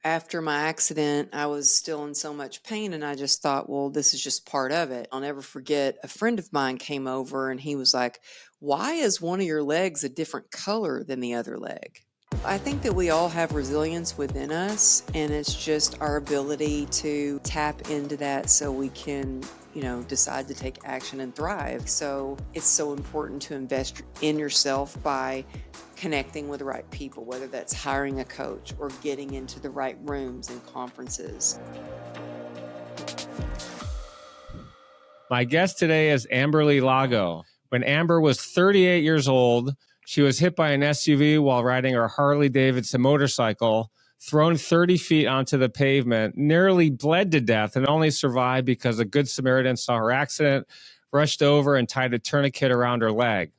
after my accident, I was still in so much pain, and I just thought, well, this is just part of it. I'll never forget, a friend of mine came over and he was like, why is one of your legs a different color than the other leg? I think that we all have resilience within us, and it's just our ability to tap into that so we can, decide to take action and thrive. So it's so important to invest in yourself by connecting with the right people, whether that's hiring a coach or getting into the right rooms and conferences. My guest today is Amberly Lago. When Amber was 38 years old, she was hit by an SUV while riding her Harley-Davidson motorcycle, thrown 30 feet onto the pavement, nearly bled to death, and only survived because a good Samaritan saw her accident, rushed over, and tied a tourniquet around her leg.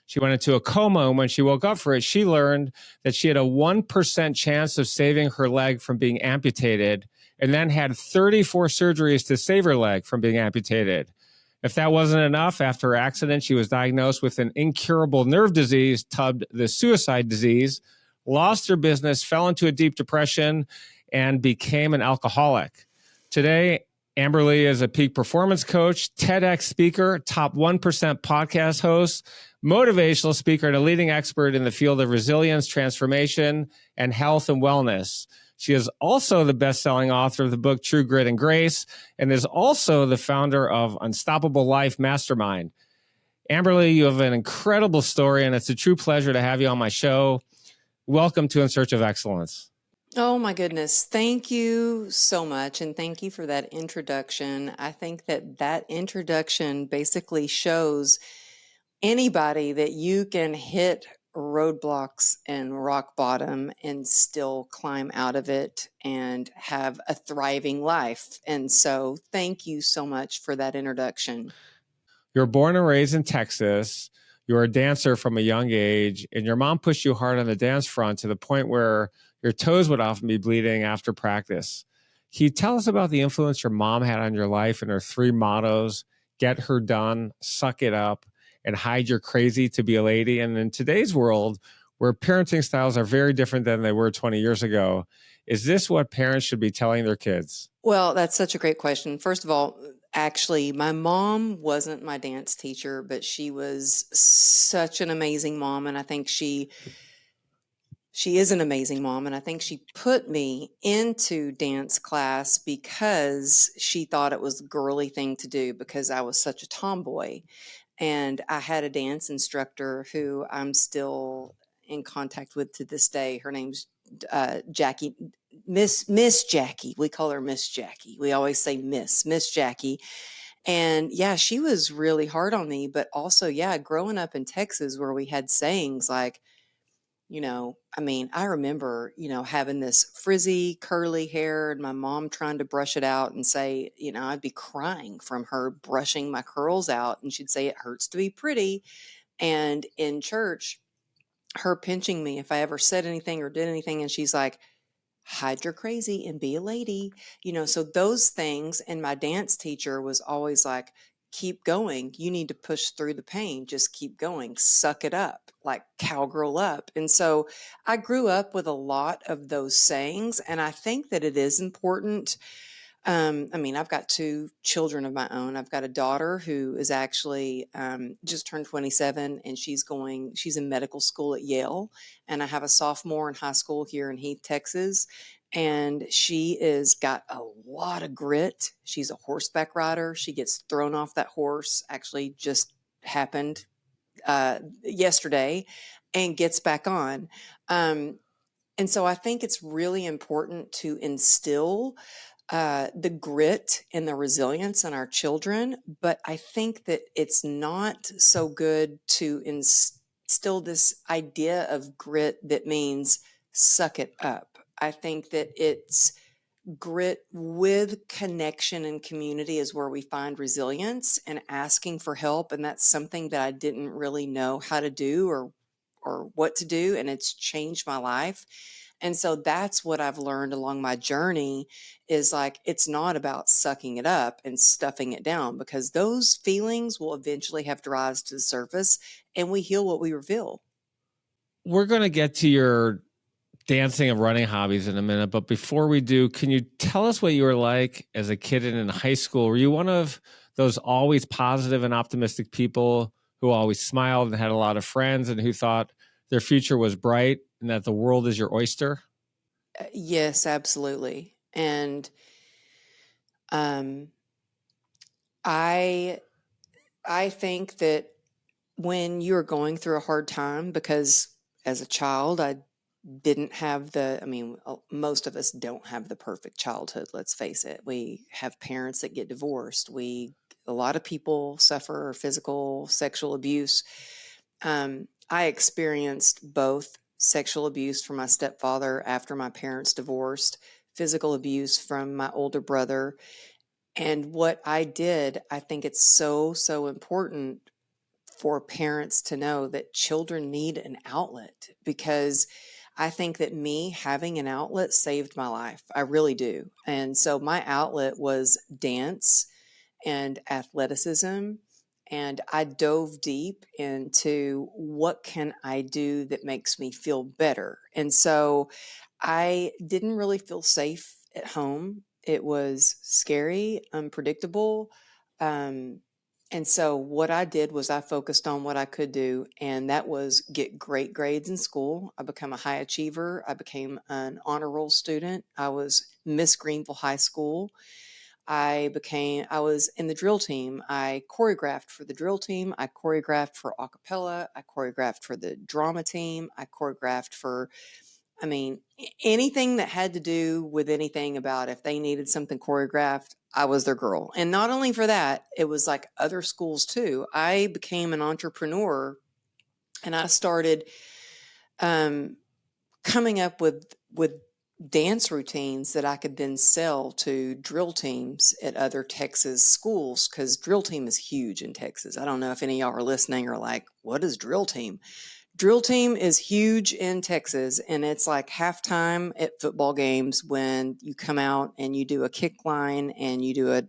She went into a coma, and when she woke up for it, she learned that she had a 1% chance of saving her leg from being amputated, and then had 34 surgeries to save her leg from being amputated. If that wasn't enough, after her accident, she was diagnosed with an incurable nerve disease, dubbed the suicide disease, lost her business, fell into a deep depression, and became an alcoholic. Today, Amberly is a peak performance coach, TEDx speaker, top 1% podcast host, motivational speaker, and a leading expert in the field of resilience, transformation, and health and wellness. She is also the best-selling author of the book True Grit and Grace, and is also the founder of Unstoppable Life Mastermind. Amberly, you have an incredible story, and it's a true pleasure to have you on my show. Welcome to In Search of Excellence. Oh my goodness. Thank you so much. And thank you for that introduction. I think that introduction basically shows anybody that you can hit roadblocks and rock bottom and still climb out of it and have a thriving life. And so thank you so much for that introduction. You're born and raised in Texas. You're a dancer from a young age, and your mom pushed you hard on the dance front to the point where your toes would often be bleeding after practice. Can you tell us about the influence your mom had on your life and her 3 mottos: get her done, suck it up, and hide your crazy to be a lady? And in today's world, where parenting styles are very different than they were 20 years ago, is this what parents should be telling their kids? Well, that's such a great question. First of all, actually, my mom wasn't my dance teacher, but she was such an amazing mom. And I think she is an amazing mom. And I think she put me into dance class because she thought it was a girly thing to do because I was such a tomboy. And I had a dance instructor who I'm still in contact with to this day. Her name's Jackie, Miss Jackie. We call her Miss Jackie. We always say Miss Jackie. And yeah, she was really hard on me, but also, yeah, growing up in Texas where we had sayings like, I remember, having this frizzy, curly hair and my mom trying to brush it out and say, I'd be crying from her brushing my curls out. And she'd say, it hurts to be pretty. And in church, her pinching me if I ever said anything or did anything. And she's like, hide your crazy and be a lady, so those things. And my dance teacher was always like, keep going. You need to push through the pain. Just keep going. Suck it up, like cowgirl up. And so I grew up with a lot of those sayings. And I think that it is important. I've got 2 children of my own. I've got a daughter who is actually just turned 27 and she's in medical school at Yale. And I have a sophomore in high school here in Heath, Texas. And she is got a lot of grit. She's a horseback rider. She gets thrown off that horse, actually just happened yesterday, and gets back on. And so I think it's really important to instill the grit and the resilience in our children. But I think that it's not so good to instill this idea of grit that means suck it up. I think that it's grit with connection and community is where we find resilience, and asking for help. And that's something that I didn't really know how to do or what to do. And it's changed my life. And so that's what I've learned along my journey is like, it's not about sucking it up and stuffing it down, because those feelings will eventually have to rise to the surface and we heal what we reveal. We're going to get to your dancing and running hobbies in a minute. But before we do, can you tell us what you were like as a kid and in high school? Were you one of those always positive and optimistic people who always smiled and had a lot of friends and who thought their future was bright and that the world is your oyster? Yes, absolutely. And um, I I think that when you're going through a hard time, because as a child, I didn't have most of us don't have the perfect childhood, let's face it. We have parents that get divorced. A lot of people suffer physical, sexual abuse. I experienced both sexual abuse from my stepfather after my parents divorced, physical abuse from my older brother. And what I did, I think it's so, so important for parents to know that children need an outlet, because I think that me having an outlet saved my life. I really do. And so my outlet was dance and athleticism. And I dove deep into what can I do that makes me feel better. And so I didn't really feel safe at home. It was scary, unpredictable. Um, and so what I did was I focused on what I could do, and that was get great grades in school. I became a high achiever. I became an honor roll student. I was Miss Greenville High School. I was in the drill team. I choreographed for the drill team. I choreographed for a cappella. I choreographed for the drama team. I choreographed for, anything that had to do with anything about if they needed something choreographed, I was their girl. And not only for that, it was like other schools too. I became an entrepreneur, and I started um, coming up with dance routines that I could then sell to drill teams at other Texas schools, because drill team is huge in Texas. I don't know if any of y'all are listening or like, what is drill team? Drill team is huge in Texas, and it's like halftime at football games when you come out and you do a kick line and you do a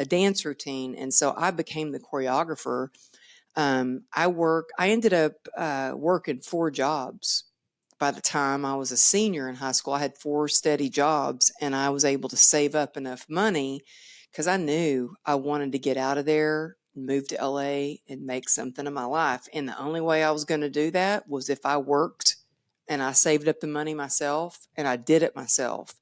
dance routine. And so I became the choreographer. I ended up working 4 jobs. By the time I was a senior in high school, I had 4 steady jobs, and I was able to save up enough money because I knew I wanted to get out of there, move to LA, and make something of my life. And the only way I was going to do that was if I worked and I saved up the money myself and I did it myself.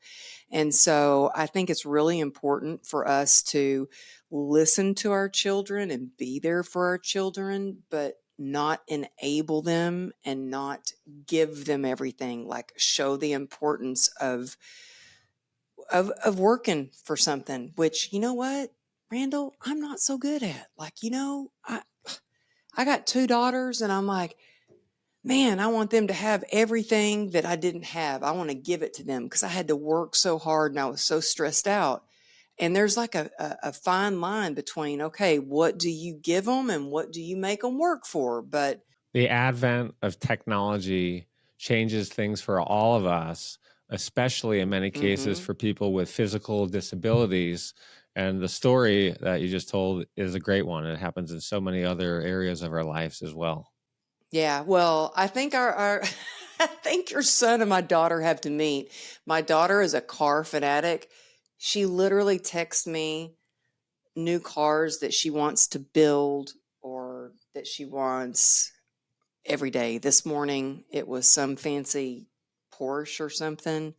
And so I think it's really important for us to listen to our children and be there for our children, but not enable them and not give them everything. Like, show the importance of working for something, which, you know what, Randall, I'm not so good at. Like, I got 2 daughters, and I'm like, man, I want them to have everything that I didn't have. I want to give it to them because I had to work so hard and I was so stressed out. And there's like a fine line between, okay, what do you give them and what do you make them work for? But The advent of technology changes things for all of us, especially in many cases mhm. for people with physical disabilities. And the story that you just told is a great one. It happens in so many other areas of our lives as well. Yeah, well, I think our I think your son and my daughter have to meet. My daughter is a car fanatic. She literally texts me new cars that she wants to build or that she wants every day. This morning, it was some fancy Porsche or something.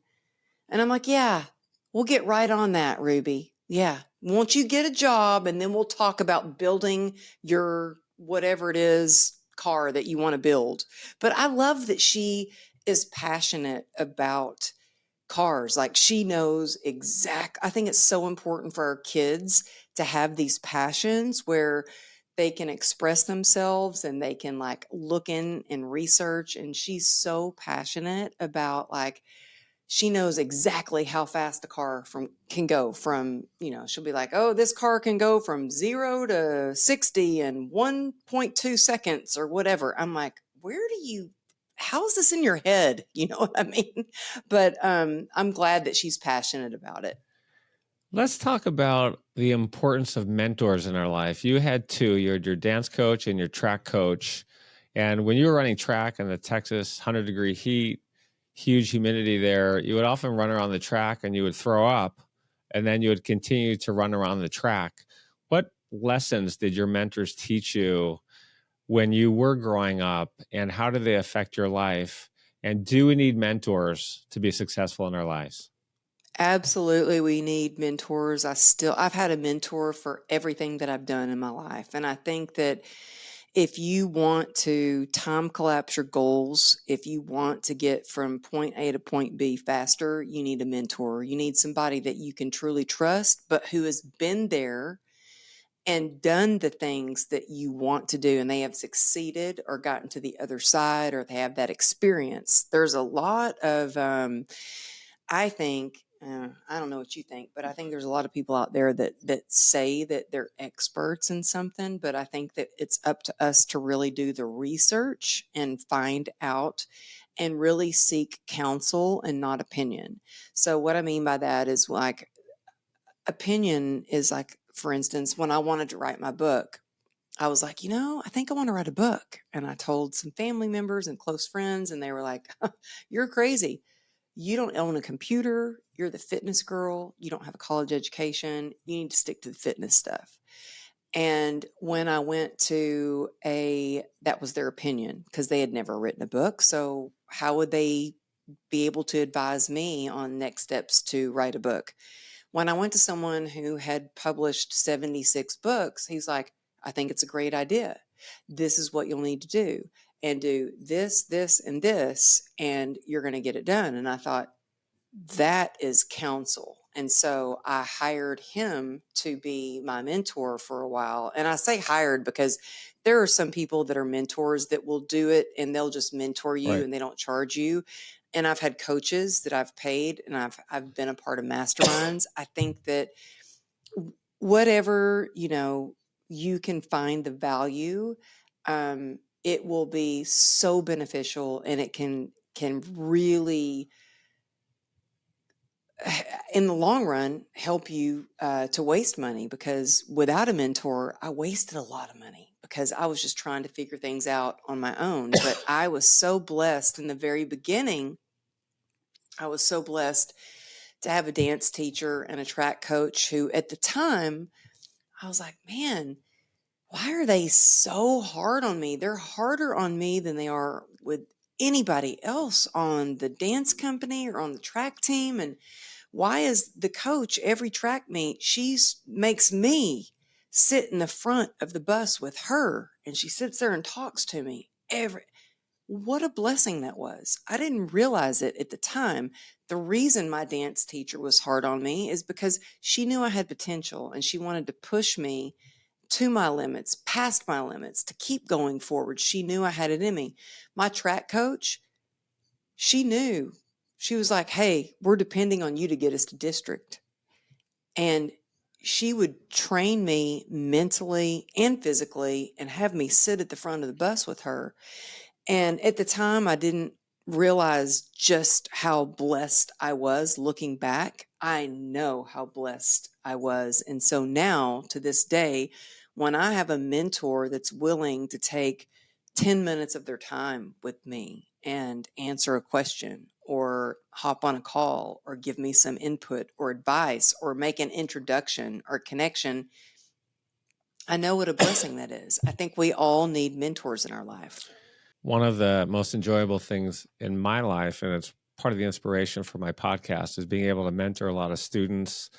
And I'm like, yeah, we'll get right on that, Ruby. Yeah. Won't you get a job, and then we'll talk about building your whatever it is car that you want to build. But I love that she is passionate about cars. Like, she knows I think it's so important for our kids to have these passions where they can express themselves and they can like look in and research. And she's so passionate about, like, she knows exactly how fast a car can go from, she'll be like, oh, this car can go from 0 to 60 in 1.2 seconds or whatever. I'm like, how is this in your head? You know what I mean? But I'm glad that she's passionate about it. Let's talk about the importance of mentors in our life. You had two. You had your dance coach and your track coach. And when you were running track in the Texas 100-degree heat, huge humidity there, you would often run around the track and you would throw up, and then you would continue to run around the track. What lessons did your mentors teach you when you were growing up, and how did they affect your life? And do we need mentors to be successful in our lives? Absolutely, we need mentors. I've had a mentor for everything that I've done in my life. And I think that if you want to time collapse your goals, if you want to get from point A to point B faster, you need a mentor. You need somebody that you can truly trust, but who has been there and done the things that you want to do, and they have succeeded or gotten to the other side, or they have that experience. There's a lot of, I think, I don't know what you think, but I think there's a lot of people out there that say that they're experts in something, but I think that it's up to us to really do the research and find out and really seek counsel and not opinion. So what I mean by that is, like, opinion is like, for instance, when I wanted to write my book, I was like, I think I want to write a book. And I told some family members and close friends, and they were like, you're crazy. You don't own a computer. You're the fitness girl. You don't have a college education. You need to stick to the fitness stuff. And when I went to that was their opinion because they had never written a book. So how would they be able to advise me on next steps to write a book? When I went to someone who had published 76 books, he's like, I think it's a great idea. This is what you'll need to do, and do this, this, and this, and you're going to get it done. And I thought, that is counsel. And so I hired him to be my mentor for a while. And I say hired because there are some people that are mentors that will do it and they'll just mentor you Right. and they don't charge you. And I've had coaches that I've paid, and I've been a part of masterminds. I think that whatever, you can find the value, it will be so beneficial, and it can really in the long run help you to waste money. Because without a mentor, I wasted a lot of money because I was just trying to figure things out on my own. But I was so blessed in the very beginning. I was so blessed to have a dance teacher and a track coach who, at the time, I was like, man, why are they so hard on me? They're harder on me than they are with anybody else on the dance company or on the track team. And why is the coach every track meet, makes me sit in the front of the bus with her, and she sits there and talks to me what a blessing that was. I didn't realize it at the time. The reason my dance teacher was hard on me is because she knew I had potential and she wanted to push me to my limits, past my limits, to keep going forward. She knew I had it in me. My track coach, she knew. She was like, hey, we're depending on you to get us to district. And she would train me mentally and physically and have me sit at the front of the bus with her. And at the time, I didn't realize just how blessed I was. Looking back, I know how blessed I was. And so now, to this day, when I have a mentor that's willing to take 10 minutes of their time with me and answer a question or hop on a call or give me some input or advice or make an introduction or connection, I know what a blessing that is. I think we all need mentors in our life. One of the most enjoyable things in my life, and it's part of the inspiration for my podcast, is being able to mentor a lot of students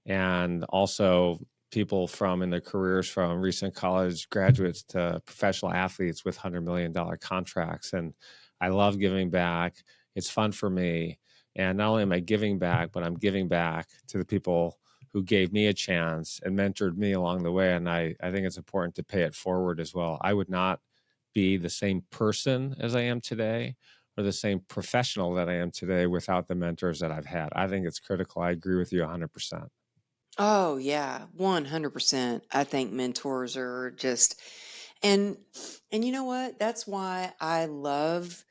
and also people in their careers, from recent college graduates to professional athletes with $100 million contracts. And I love giving back. It's fun for me. And not only am I giving back, but I'm giving back to the people who gave me a chance and mentored me along the way. And I think it's important to pay it forward as well. I would not be the same person as I am today or the same professional that I am today without the mentors that I've had. I think it's critical. I agree with you 100%. Oh, yeah, 100%. I think mentors are just, and you know what? That's why I love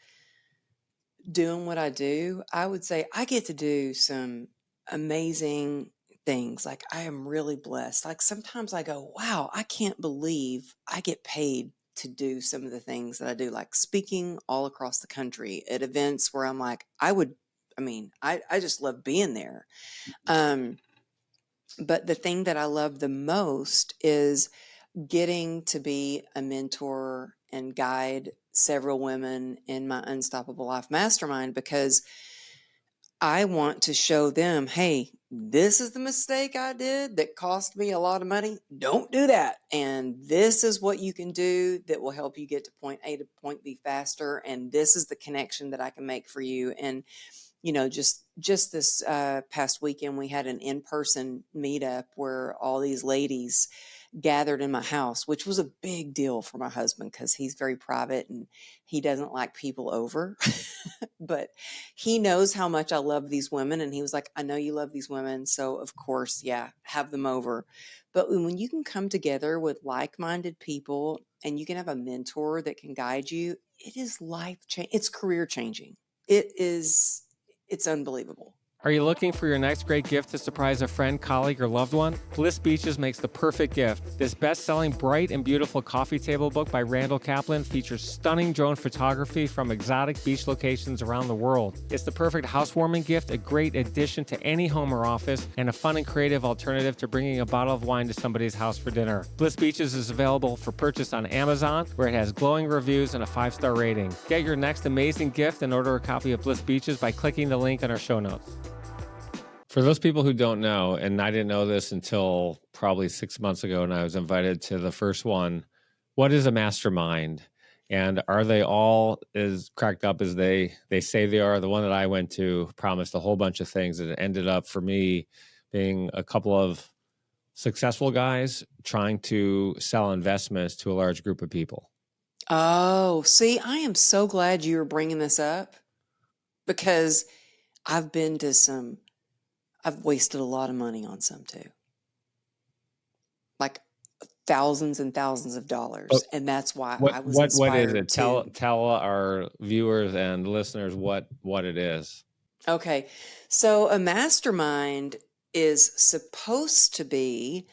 doing what I do. I would say I get to do some amazing things. Like, I am really blessed. Like, sometimes I go, wow, I can't believe I get paid to do some of the things that I do, like speaking all across the country at events where I'm like, I just love being there. But the thing that I love the most is getting to be a mentor and guide several women in my Unstoppable Life Mastermind, because I want to show them, hey, this is the mistake I did that cost me a lot of money. Don't do that. And this is what you can do that will help you get to point A to point B faster. And this is the connection that I can make for you. And just this past weekend, we had an in-person meetup where all these ladies gathered in my house, which was a big deal for my husband because he's very private and he doesn't like people over. But he knows how much I love these women. And he was like, I know you love these women. So of course, yeah, have them over. But when you can come together with like-minded people and you can have a mentor that can guide you, it is life-changing. It's career-changing. It's unbelievable. Are you looking for your next great gift to surprise a friend, colleague, or loved one? Bliss Beaches makes the perfect gift. This best-selling bright and beautiful coffee table book by Randall Kaplan features stunning drone photography from exotic beach locations around the world. It's the perfect housewarming gift, a great addition to any home or office, and a fun and creative alternative to bringing a bottle of wine to somebody's house for dinner. Bliss Beaches is available for purchase on Amazon, where it has glowing reviews and a 5-star rating. Get your next amazing gift and order a copy of Bliss Beaches by clicking the link in our show notes. For those people who don't know, and I didn't know this until probably 6 months ago, and I was invited to the first one, what is a mastermind? And are they all as cracked up as they say they are? The one that I went to promised a whole bunch of things, and it ended up for me being a couple of successful guys trying to sell investments to a large group of people. Oh, see, I am so glad you were bringing this up, because I've wasted a lot of money on some too. Like thousands and thousands of dollars. But and that's why I was what inspired is it? Tell our viewers and listeners what it is. Okay. So a mastermind is supposed to be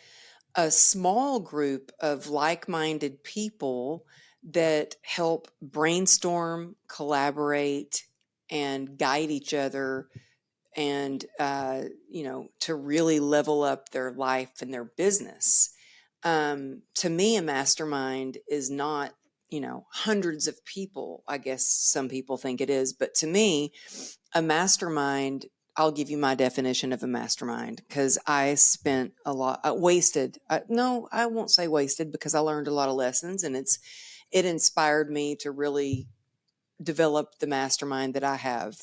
a small group of like-minded people that help brainstorm, collaborate, and guide each other, and to really level up their life and their business. To me, a mastermind is not hundreds of people. I guess some people think it is, but to me, a mastermind, I'll give you my definition of a mastermind, because I spent a lot, no, I won't say wasted, because I learned a lot of lessons, and it inspired me to really develop the mastermind that I have.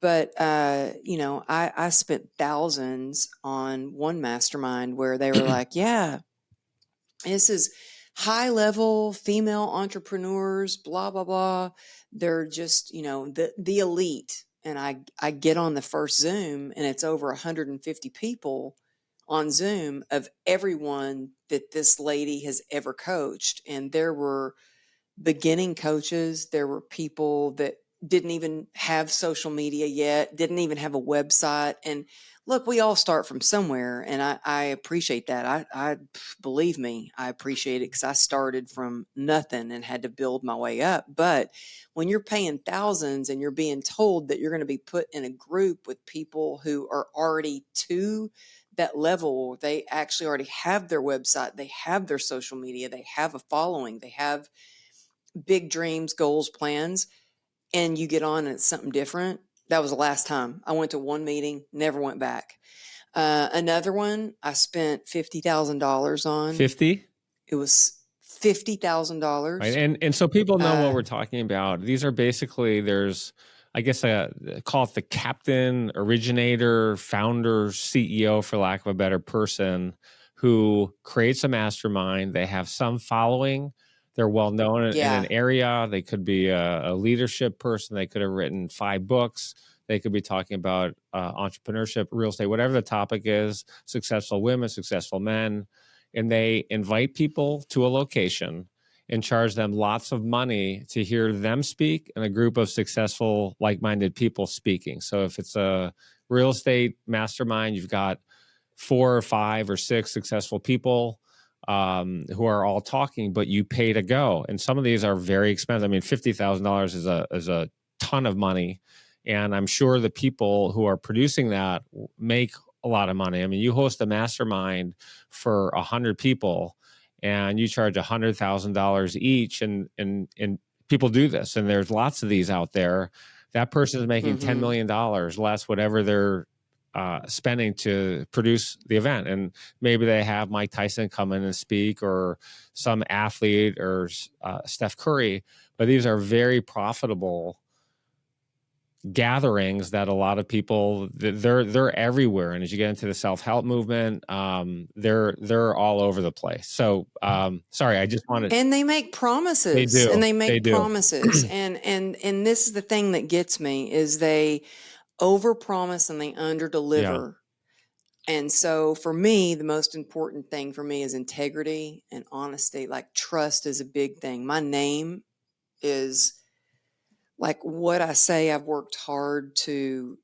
But I spent thousands on one mastermind where they were like, yeah, this is high level female entrepreneurs, blah, blah, blah. They're just, the elite. And I get on the first Zoom, and it's over 150 people on Zoom of everyone that this lady has ever coached. And there were beginning coaches. There were people that didn't even have social media yet, didn't even have a website. And look, we all start from somewhere, and I appreciate that. I believe me, I appreciate it, because I started from nothing and had to build my way up. But when you're paying thousands and you're being told that you're going to be put in a group with people who are already to that level, they actually already have their website, they have their social media, they have a following, they have big dreams, goals, plans, and you get on and it's something different. That was the last time. I went to one meeting, never went back. Another one I spent $50,000 on. 50? It was $50,000. Right. And so people know what we're talking about. These are basically, there's, I guess, call it the captain, originator, founder, CEO, for lack of a better person, who creates a mastermind. They have some following. They're well known in an area. They could be a leadership person. They could have written 5 books. They could be talking about entrepreneurship, real estate, whatever the topic is, successful women, successful men. And they invite people to a location and charge them lots of money to hear them speak and a group of successful, like-minded people speaking. So if it's a real estate mastermind, you've got 4 or 5 or 6 successful people. who are all talking, but you pay to go. And some of these are very expensive. I mean, $50,000 is a ton of money. And I'm sure the people who are producing that make a lot of money. I mean, you host a mastermind for 100 people and you charge $100,000 each. And people do this. And there's lots of these out there. That person is making $10 million less, whatever they're spending to produce the event. And maybe they have Mike Tyson come in and speak, or some athlete, or Steph Curry. But these are very profitable gatherings that a lot of people, they're everywhere. And as you get into the self-help movement, they're all over the place. So sorry, I just wanted. And they make promises. They do. And they make They do. promises. and this is the thing that gets me, is they overpromise and they underdeliver. Yeah. And so for me, the most important thing for me is integrity and honesty. Like, trust is a big thing. My name is like what I say. I've worked hard to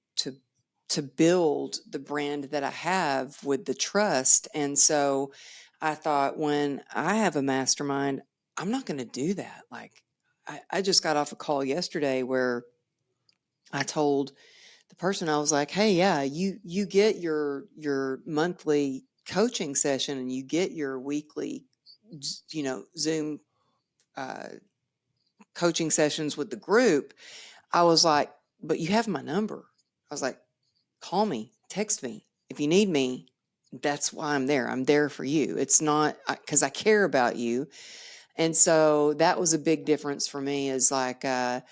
build the brand that I have with the trust. And so I thought, when I have a mastermind, I'm not going to do that. Like, I just got off a call yesterday where I told the person, I was like, hey, yeah, you get your monthly coaching session and you get your weekly, Zoom coaching sessions with the group. I was like, but you have my number. I was like, call me, text me. If you need me, that's why I'm there. I'm there for you. It's not because I care about you. And so that was a big difference for me, is like, I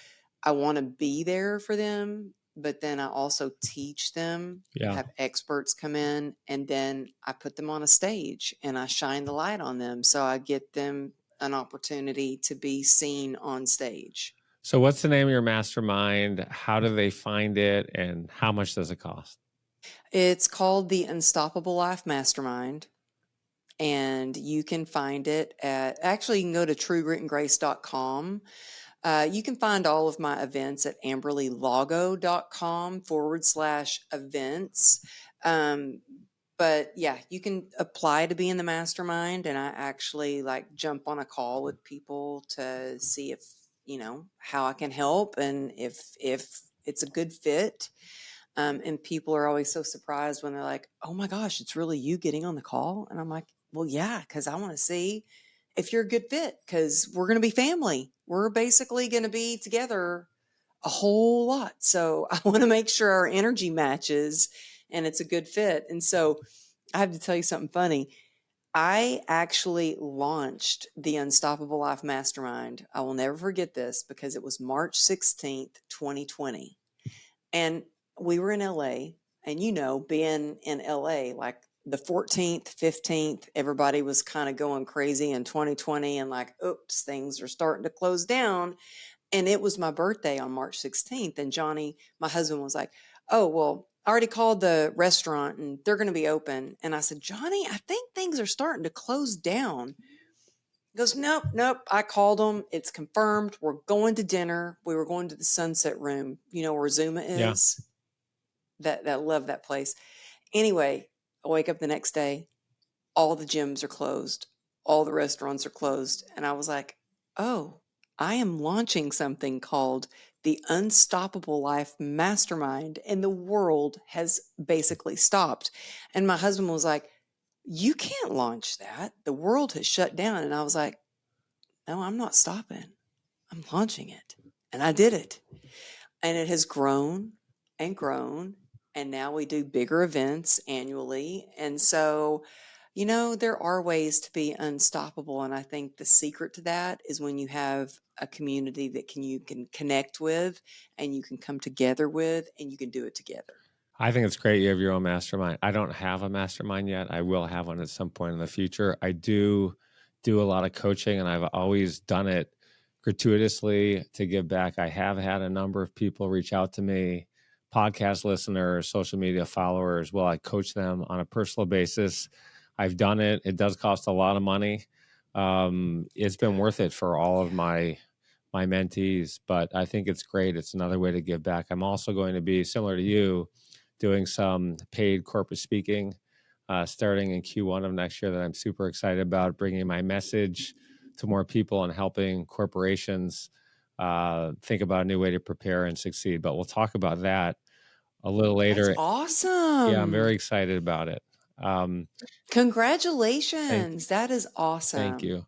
want to be there for them, but then I also teach them, have experts come in, and then I put them on a stage and I shine the light on them. So I get them an opportunity to be seen on stage. So what's the name of your mastermind? How do they find it? And how much does it cost? It's called the Unstoppable Life Mastermind. And you can find it at, actually, you can go to truegritandgrace.com. You can find all of my events at amberlylago.com/events. But yeah, you can apply to be in the mastermind. And I actually like jump on a call with people to see if, how I can help, and if it's a good fit. And people are always so surprised when they're like, oh my gosh, it's really you getting on the call. And I'm like, well, yeah, because I want to see if you're a good fit, because we're going to be family. We're basically going to be together a whole lot. So I want to make sure our energy matches and it's a good fit. And so I have to tell you something funny. I actually launched the Unstoppable Life Mastermind. I will never forget this, because it was March 16th, 2020. And we were in LA, and being in LA, like the 14th, 15th, everybody was kind of going crazy in 2020 and like, oops, things are starting to close down. And it was my birthday on March 16th. And Johnny, my husband, was like, oh, well, I already called the restaurant and they're going to be open. And I said, Johnny, I think things are starting to close down. He goes, nope. I called them. It's confirmed. We're going to dinner. We were going to the Sunset Room, where Zuma is. Yeah. That love that place. Anyway, I wake up the next day. All the gyms are closed. All the restaurants are closed. And I was like, oh, I am launching something called the Unstoppable Life Mastermind, and the world has basically stopped. And my husband was like, you can't launch that. The world has shut down. And I was like, no, I'm not stopping. I'm launching it. And I did it. And it has grown and grown. And now we do bigger events annually. And so, there are ways to be unstoppable. And I think the secret to that is when you have a community that you can connect with, and you can come together with, and you can do it together. I think it's great you have your own mastermind. I don't have a mastermind yet. I will have one at some point in the future. I do a lot of coaching, and I've always done it gratuitously to give back. I have had a number of people reach out to me, podcast listeners, social media followers. Well, I coach them on a personal basis. I've done it. It does cost a lot of money. It's been worth it for all of my mentees, but I think it's great. It's another way to give back. I'm also going to be, similar to you, doing some paid corporate speaking starting in Q1 of next year that I'm super excited about, bringing my message to more people and helping corporations think about a new way to prepare and succeed. But we'll talk about that a little That's later. Yeah, I'm awesome. very excited about it. Thank Congratulations. That is Thank awesome. you.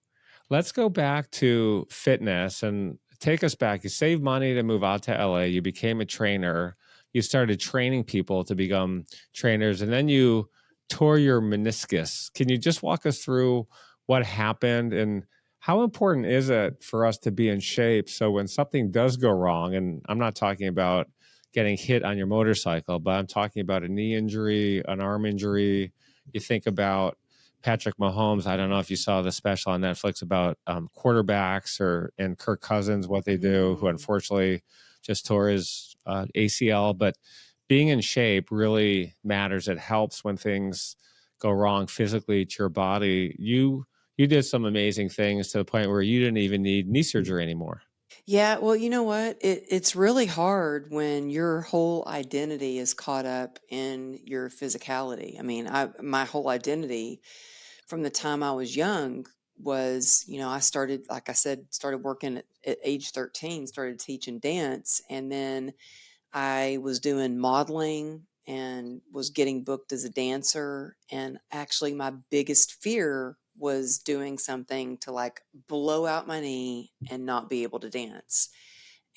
Let's go back to fitness and take us back. You saved money to move out to LA. You became a trainer. You started training people to become trainers, and then you tore your meniscus. Can you just walk us through what happened and how important is it for us to be in shape so when something does go wrong, and I'm not talking about getting hit on your motorcycle, but I'm talking about a knee injury, an arm injury. You think about Patrick Mahomes. I don't know if you saw the special on Netflix about quarterbacks and Kirk Cousins, what they do, who Mm. unfortunately just tore his ACL. But being in shape really matters. It helps when things go wrong physically to your body. You did some amazing things to the point where you didn't even need knee surgery anymore. Yeah, well, you know what? It's really hard when your whole identity is caught up in your physicality. I mean, my whole identity from the time I was young was, I started, like I said, started working at age 13, started teaching dance, and then I was doing modeling and was getting booked as a dancer. And actually, my biggest fear was doing something to like blow out my knee and not be able to dance.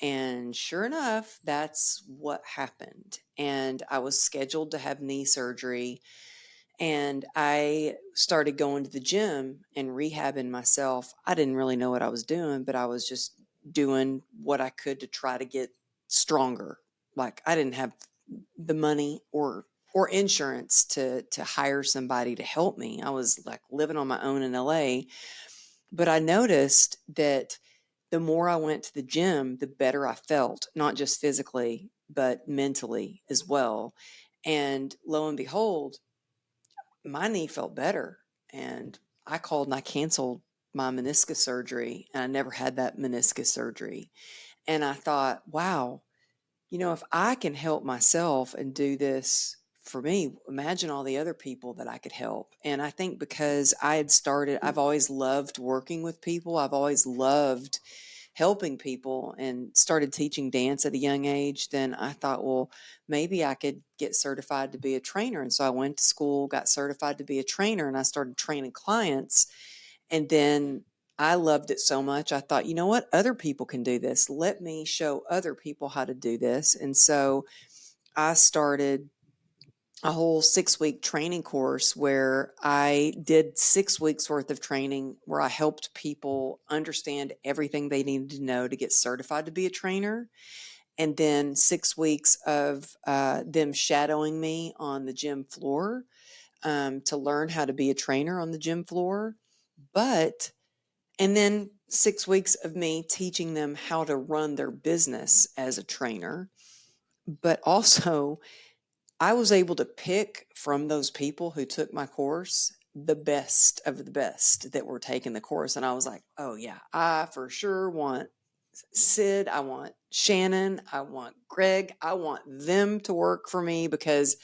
And sure enough, that's what happened. And I was scheduled to have knee surgery. And I started going to the gym and rehabbing myself. I didn't really know what I was doing, but I was just doing what I could to try to get stronger. Like I didn't have the money or insurance to hire somebody to help me. I was like living on my own in LA, but I noticed that the more I went to the gym, the better I felt, not just physically, but mentally as well. And lo and behold, my knee felt better. And I called and I canceled my meniscus surgery. And I never had that meniscus surgery. And I thought, wow, if I can help myself and do this for me, imagine all the other people that I could help. And I think because I've always loved working with people. I've always loved helping people and started teaching dance at a young age. Then I thought, well, maybe I could get certified to be a trainer. And so I went to school, got certified to be a trainer, and I started training clients. And then I loved it so much. I thought, you know what? Other people can do this. Let me show other people how to do this. And so I started a whole 6-week training course where I did 6 weeks worth of training where I helped people understand everything they needed to know to get certified to be a trainer. And then 6 weeks of them shadowing me on the gym floor to learn how to be a trainer on the gym floor. And then 6 weeks of me teaching them how to run their business as a trainer. But also, I was able to pick from those people who took my course the best of the best that were taking the course. And I was like, oh, yeah, I for sure want Sid. I want Shannon. I want Greg. I want them to work for me because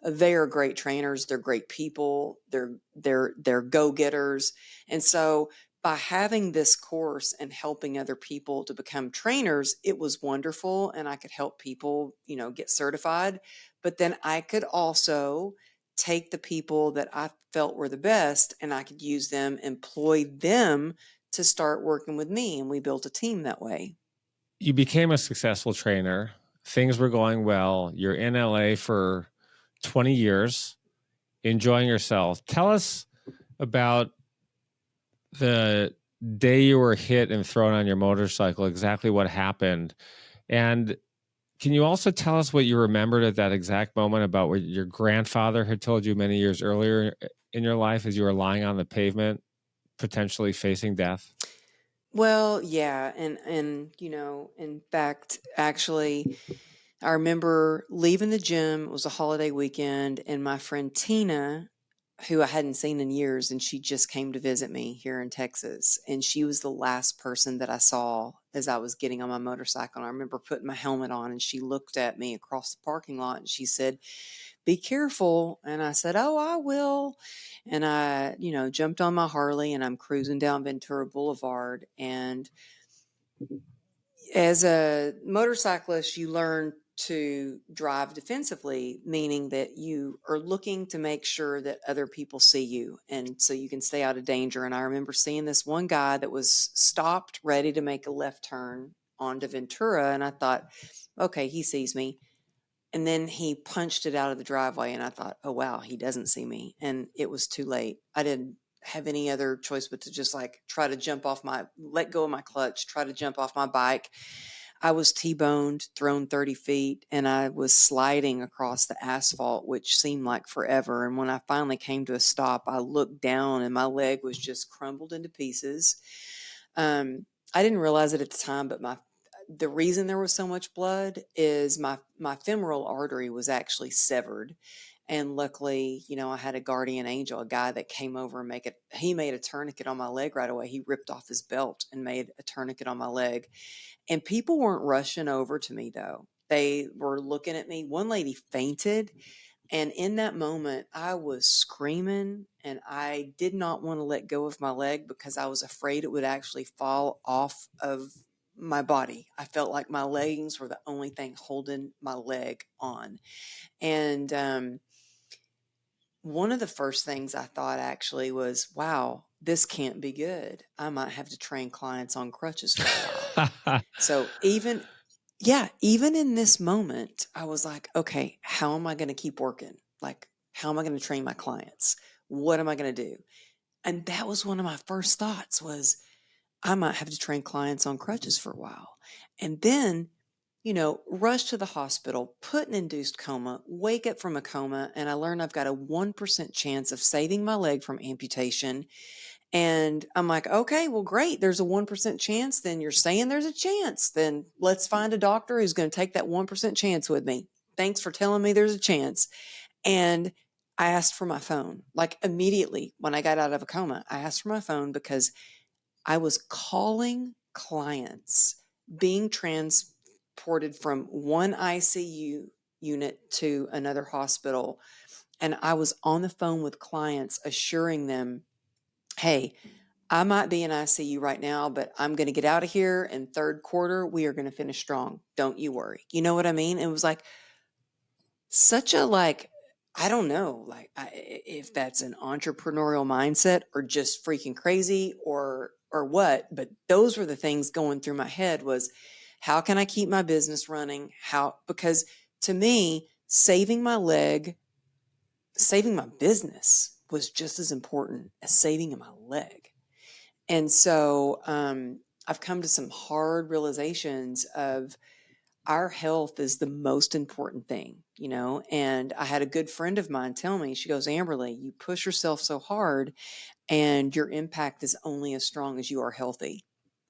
they are great trainers. They're great people. They're go-getters. And so by having this course and helping other people to become trainers, it was wonderful. And I could help people, get certified. But then I could also take the people that I felt were the best and I could use them, employ them to start working with me. And we built a team that way. You became a successful trainer. Things were going well. You're in LA for 20 years, enjoying yourself. Tell us about the day you were hit and thrown on your motorcycle, exactly what happened. And can you also tell us what you remembered at that exact moment about what your grandfather had told you many years earlier in your life as you were lying on the pavement, potentially facing death? Well, yeah, and in fact, actually, I remember leaving the gym. It was a holiday weekend, and my friend Tina, who I hadn't seen in years, and she just came to visit me here in Texas. And she was the last person that I saw as I was getting on my motorcycle. And I remember putting my helmet on, and she looked at me across the parking lot and she said, "Be careful." And I said, "Oh, I will." And I, jumped on my Harley and I'm cruising down Ventura Boulevard. And as a motorcyclist, you learn to drive defensively, meaning that you are looking to make sure that other people see you and so you can stay out of danger. And I remember seeing this one guy that was stopped, ready to make a left turn onto Ventura. And I thought, okay, he sees me. And then he punched it out of the driveway. And I thought, oh, wow, he doesn't see me. And it was too late. I didn't have any other choice but to just like try to let go of my clutch, try to jump off my bike. I was T-boned, thrown 30 feet, and I was sliding across the asphalt, which seemed like forever. And when I finally came to a stop, I looked down and my leg was just crumbled into pieces. I didn't realize it at the time, but the reason there was so much blood is my femoral artery was actually severed. And luckily, I had a guardian angel, a guy that came over and he made a tourniquet on my leg right away. He ripped off his belt and made a tourniquet on my leg. And people weren't rushing over to me though. They were looking at me. One lady fainted. And in that moment, I was screaming and I did not want to let go of my leg because I was afraid it would actually fall off of my body. I felt like my leggings were the only thing holding my leg on. And one of the first things I thought actually was, wow, this can't be good. I might have to train clients on crutches for a while. So even in this moment, I was like, okay, how am I going to keep working? Like, how am I going to train my clients? What am I going to do? And that was one of my first thoughts was I might have to train clients on crutches for a while. And then, rush to the hospital, put an induced coma, wake up from a coma, and I learned I've got a 1% chance of saving my leg from amputation. And I'm like, okay, well, great. There's a 1% chance. Then you're saying there's a chance. Then let's find a doctor who's going to take that 1% chance with me. Thanks for telling me there's a chance. And I asked for my phone. Like immediately when I got out of a coma, I asked for my phone because I was calling clients being transported from one ICU unit to another hospital. And I was on the phone with clients assuring them, hey, I might be in ICU right now, but I'm going to get out of here in third quarter. We are going to finish strong. Don't you worry. You know what I mean? It was like such a I don't know, if that's an entrepreneurial mindset or just freaking crazy or what, but those were the things going through my head was how can I keep my business running? Because to me, saving my leg, saving my business was just as important as saving my leg. And so I've come to some hard realizations of our health is the most important thing, and I had a good friend of mine tell me, she goes, Amberly, you push yourself so hard and your impact is only as strong as you are healthy.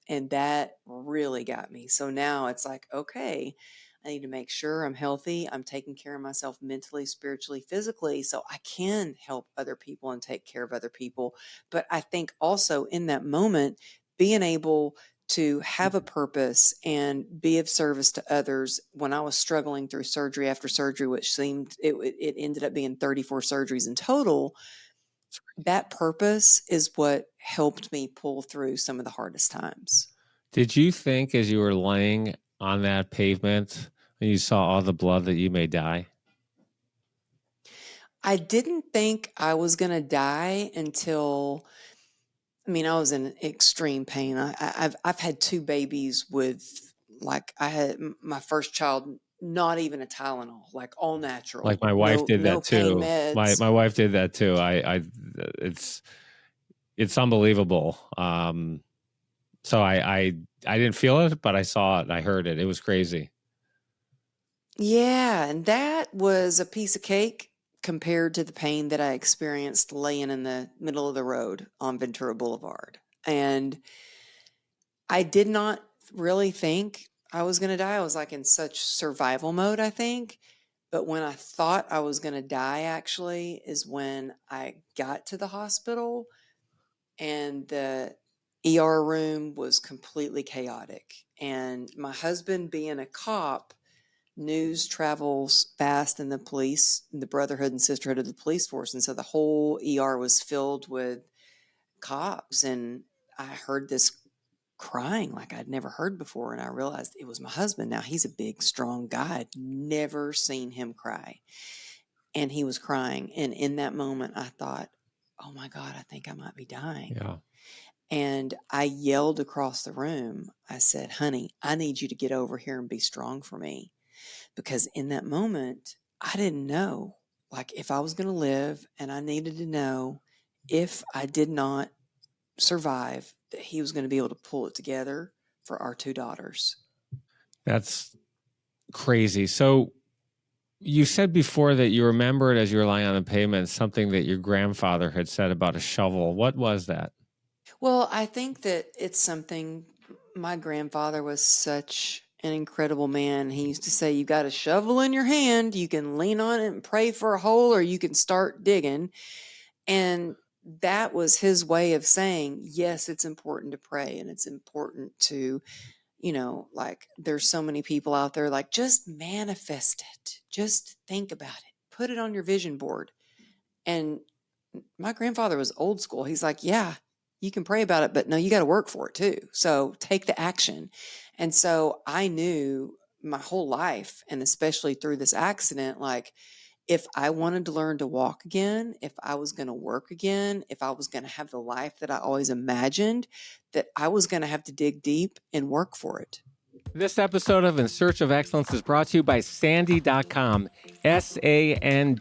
And that really got me. So now it's like, okay, I need to make sure I'm healthy. I'm taking care of myself mentally, spiritually, physically, so I can help other people and take care of other people. But I think also in that moment, being able to have a purpose and be of service to others when I was struggling through surgery after surgery, which seemed it ended up being 34 surgeries in total. That purpose is what helped me pull through some of the hardest times. Did you think as you were laying on that pavement and you saw all the blood that you may die? I didn't think I was going to die until, I was in extreme pain. I've had two babies with, I had my first child, not even a Tylenol, like all natural, Like my wife no did no that pain too. meds. My wife did that too. It's it's unbelievable. So I didn't feel it, but I saw it. I heard it. It was crazy. Yeah, and that was a piece of cake compared to the pain that I experienced laying in the middle of the road on Ventura Boulevard. And I did not really think I was going to die. I was like in such survival mode, I think. But when I thought I was going to die, actually, is when I got to the hospital and the ER room was completely chaotic. And my husband, being a cop, news travels fast in the police, the brotherhood and sisterhood of the police force. And so the whole ER was filled with cops. And I heard this crying like I'd never heard before. And I realized it was my husband. Now, he's a big, strong guy. I'd never seen him cry. And he was crying. And in that moment, I thought, oh my God, I think I might be dying. Yeah. And I yelled across the room. I said, honey, I need you to get over here and be strong for me. Because in that moment, I didn't know, like, if I was going to live, and I needed to know if I did not survive, that he was going to be able to pull it together for our 2 daughters. That's crazy. So you said before that you remembered as you were lying on the pavement something that your grandfather had said about a shovel. What was that? Well, I think that it's something, my grandfather was such an incredible man. He used to say, you got a shovel in your hand, you can lean on it and pray for a hole, or you can start digging. And that was his way of saying, yes, it's important to pray, and it's important to, like, there's so many people out there, like, just manifest it. Just think about it. Put it on your vision board. And my grandfather was old school. He's like, yeah, you can pray about it, but no, you got to work for it too. So take the action. And so I knew my whole life, and especially through this accident, like, if I wanted to learn to walk again, if I was going to work again, if I was going to have the life that I always imagined, that I was going to have to dig deep and work for it. This episode of In Search of Excellence is brought to you by Sandee.com, SANDEE.com.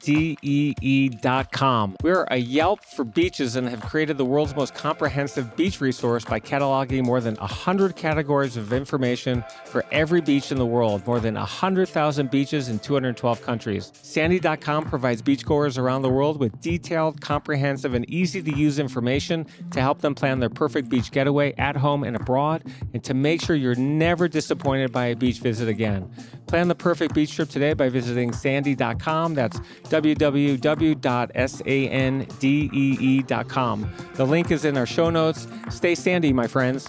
We're a Yelp for beaches and have created the world's most comprehensive beach resource by cataloging more than 100 categories of information for every beach in the world, more than 100,000 beaches in 212 countries. Sandee.com provides beachgoers around the world with detailed, comprehensive, and easy-to-use information to help them plan their perfect beach getaway at home and abroad, and to make sure you're never disappointed by a beach visit again. Plan the perfect beach trip today by visiting Sandee.com. That's www.sandee.com. The link is in our show notes. Stay sandy, my friends.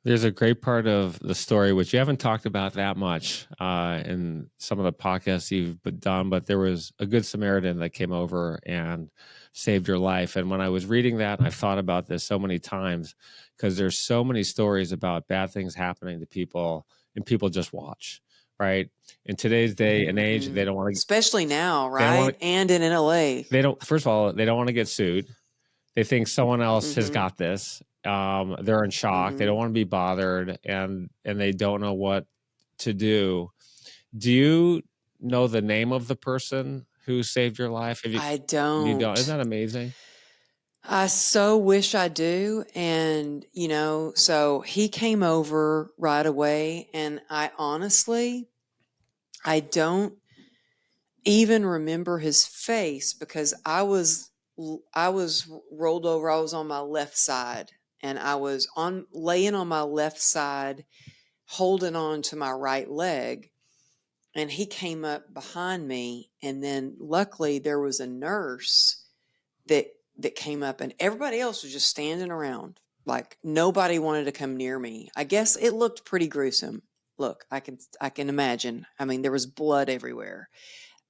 There's a great part of the story, which you haven't talked about that much in some of the podcasts you've done, but there was a good Samaritan that came over and saved your life. And when I was reading that, I thought about this so many times, because there's so many stories about bad things happening to people, and people just watch, right? In today's day and age, they don't want to, especially now, right? And in LA. They don't, first of all, they don't want to get sued. They think someone else has got this. They're in shock. They don't want to be bothered, and they don't know what to do. Do you know the name of the person who saved your life? I don't. You don't. Isn't that amazing? I so wish I do. And, so he came over right away, and I don't even remember his face, because I was rolled over. I was on my left side, and I was laying on my left side, holding on to my right leg. And he came up behind me, and then luckily there was a nurse that came up, and everybody else was just standing around. Like, nobody wanted to come near me. I guess it looked pretty gruesome. Look, I can imagine. I mean, there was blood everywhere.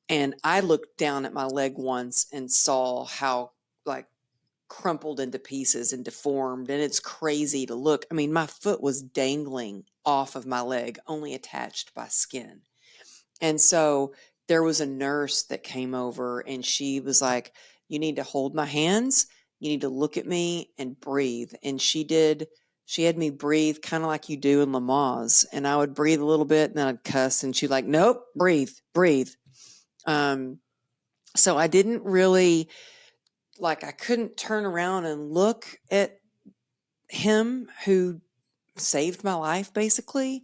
And I looked down at my leg once and saw how, like, crumpled into pieces and deformed. And it's crazy to look. I mean, my foot was dangling off of my leg, only attached by skin. And so there was a nurse that came over, and she was like, you need to hold my hands. You need to look at me and breathe. And she did. She had me breathe kind of like you do in Lamaze. And I would breathe a little bit, and then I'd cuss. And she'd like, nope, breathe. So I didn't really, I couldn't turn around and look at him who saved my life, basically.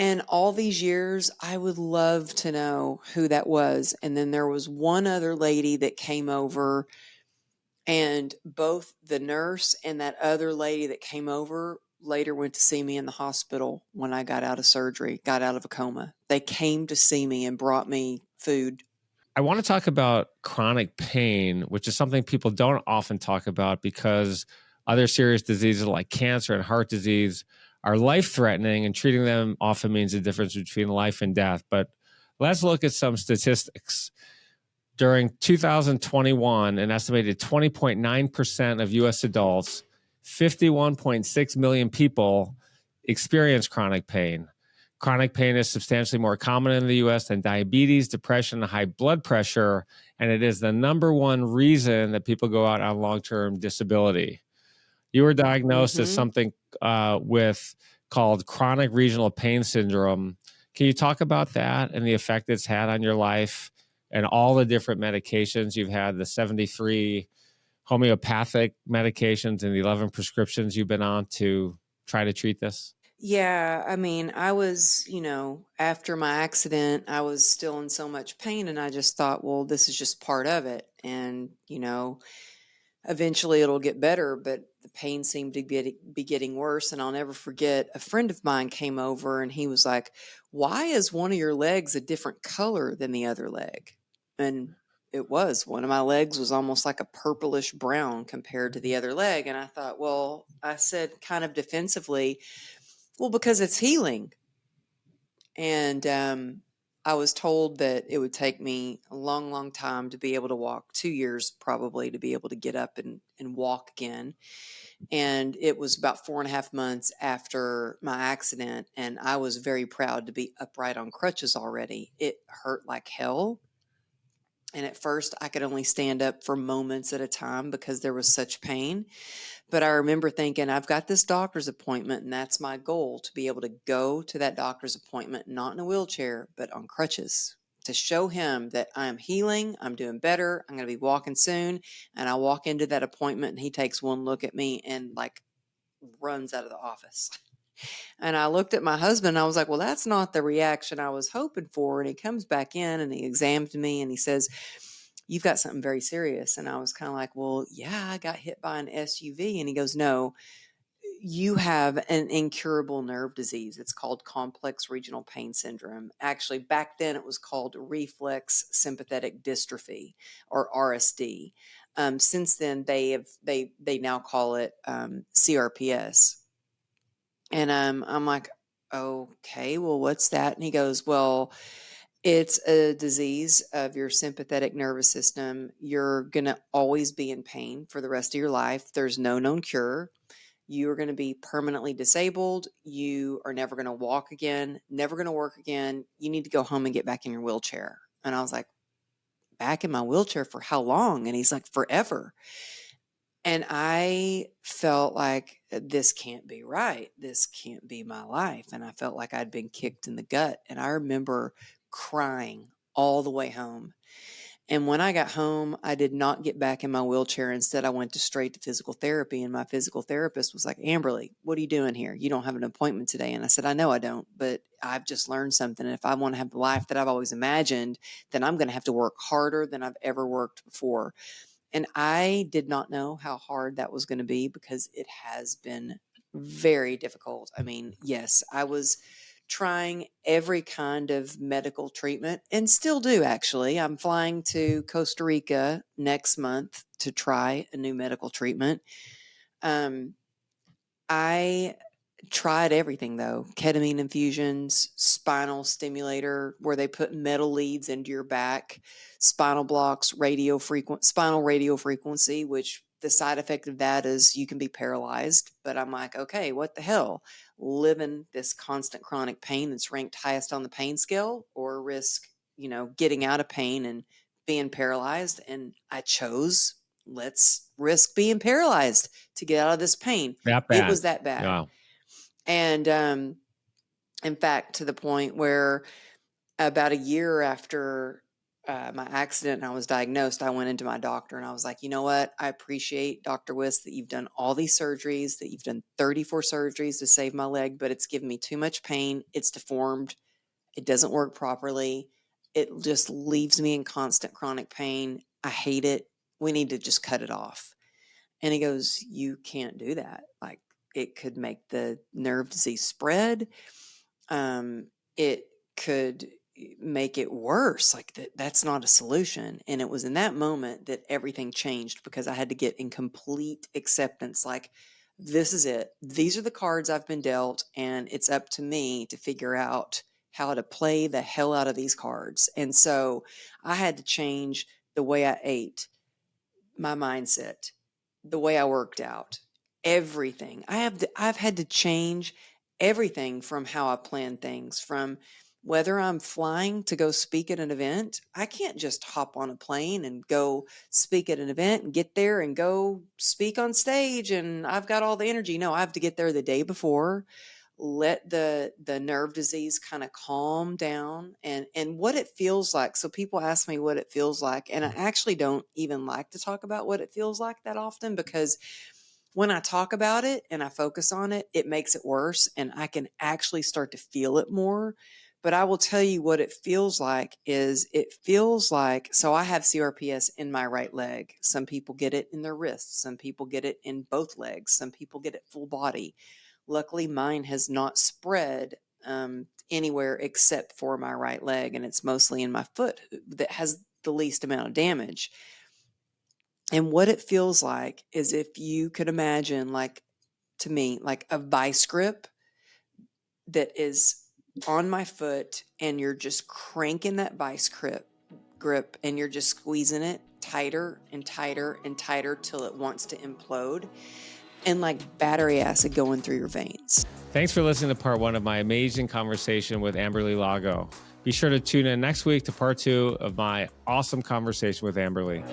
And all these years, I would love to know who that was. And then there was one other lady that came over, and both the nurse and that other lady that came over later went to see me in the hospital when I got out of surgery, got out of a coma. They came to see me and brought me food. I want to talk about chronic pain, which is something people don't often talk about because other serious diseases like cancer and heart disease are life threatening, and treating them often means the difference between life and death. But let's look at some statistics. During 2021, an estimated 20.9% of US adults, 51.6 million people, experience chronic pain. Chronic pain is substantially more common in the US than diabetes, depression, and high blood pressure, and it is the number one reason that people go out on long-term disability. You were diagnosed as Hmm. something with called chronic regional pain syndrome. Can you talk about that and the effect it's had on your life and all the different medications you've had, the 73 homeopathic medications and the 11 prescriptions you've been on to try to treat this? Yeah, I mean, I was, after my accident, I was still in so much pain, and I just thought, well, this is just part of it. And, eventually it'll get better, but the pain seemed to be getting worse. And I'll never forget, a friend of mine came over and he was like, "Why is one of your legs a different color than the other leg?" And it was, one of my legs was almost like a purplish brown compared to the other leg. And I thought, well, I said kind of defensively, well, because it's healing. And I was told that it would take me a long, long time to be able to walk, 2 years probably, to be able to get up and walk again. And it was about 4.5 months after my accident. And I was very proud to be upright on crutches already. It hurt like hell. And at first, I could only stand up for moments at a time because there was such pain. But I remember thinking, I've got this doctor's appointment, and that's my goal, to be able to go to that doctor's appointment, not in a wheelchair, but on crutches, to show him that I'm healing, I'm doing better, I'm going to be walking soon. And I walk into that appointment, and he takes one look at me and like runs out of the office. And I looked at my husband, and I was like, well, that's not the reaction I was hoping for. And he comes back in and he examines me and he says, "You've got something very serious." And I was kind of like, well, yeah, I got hit by an SUV. And he goes, "No, you have an incurable nerve disease. It's called complex regional pain syndrome." Actually, back then it was called reflex sympathetic dystrophy, or RSD. Since then, they now call it CRPS. And I'm like, "Okay, well, what's that?" And he goes, "Well, it's a disease of your sympathetic nervous system. You're going to always be in pain for the rest of your life. There's no known cure. You are going to be permanently disabled. You are never going to walk again, never going to work again. You need to go home and get back in your wheelchair." And I was like, "Back in my wheelchair for how long?" And he's like, "Forever." And I felt like, this can't be right. This can't be my life. And I felt like I'd been kicked in the gut. And I remember crying all the way home. And when I got home, I did not get back in my wheelchair. Instead, I went straight to physical therapy. And my physical therapist was like, "Amberly, what are you doing here? You don't have an appointment today." And I said, "I know I don't, but I've just learned something. And if I want to have the life that I've always imagined, then I'm going to have to work harder than I've ever worked before." And I did not know how hard that was going to be, because it has been very difficult. I mean, yes, I was trying every kind of medical treatment, and still do, actually. I'm flying to Costa Rica next month to try a new medical treatment. Um, I tried everything, though: ketamine infusions, spinal stimulator, where they put metal leads into your back, spinal blocks, spinal radio frequency, which the side effect of that is you can be paralyzed. But I'm like, okay, what the hell? Living this constant chronic pain that's ranked highest on the pain scale, or risk, getting out of pain and being paralyzed. And I chose, let's risk being paralyzed to get out of this pain. That It bad. was that bad. Wow. And in fact, to the point where about a year after my accident and I was diagnosed, I went into my doctor and I was like, "You know what? I appreciate, Dr. Wiss, that you've done all these surgeries, that you've done 34 surgeries to save my leg, but it's given me too much pain. It's deformed. It doesn't work properly. It just leaves me in constant chronic pain. I hate it. We need to just cut it off." And he goes, "You can't do that. Like, It could make the nerve disease spread. It could make it worse. Like that's not a solution. And it was in that moment that everything changed, because I had to get in complete acceptance. Like, this is it. These are the cards I've been dealt, and it's up to me to figure out how to play the hell out of these cards. And so I had to change the way I ate, my mindset, the way I worked out, everything. I've had to change everything, from how I plan things, from whether I'm flying to go speak at an event. I can't just hop on a plane and go speak at an event and get there and go speak on stage and I've got all the energy. No, I have to get there the day before, let the nerve disease kind of calm down, and what it feels like. So people ask me what it feels like, and I actually don't even like to talk about what it feels like that often, because when I talk about it and I focus on it, it makes it worse, and I can actually start to feel it more. But I will tell you what it feels like is, it feels like, so I have CRPS in my right leg. Some people get it in their wrists. Some people get it in both legs. Some people get it full body. Luckily, mine has not spread anywhere except for my right leg, and it's mostly in my foot that has the least amount of damage. And what it feels like is, if you could imagine, like, to me, like a vice grip that is on my foot, and you're just cranking that vice grip, and you're just squeezing it tighter and tighter and tighter till it wants to implode, and like battery acid going through your veins. Thanks for listening to part 1 of my amazing conversation with Amberly Lago. Be sure to tune in next week to part 2 of my awesome conversation with Amberly.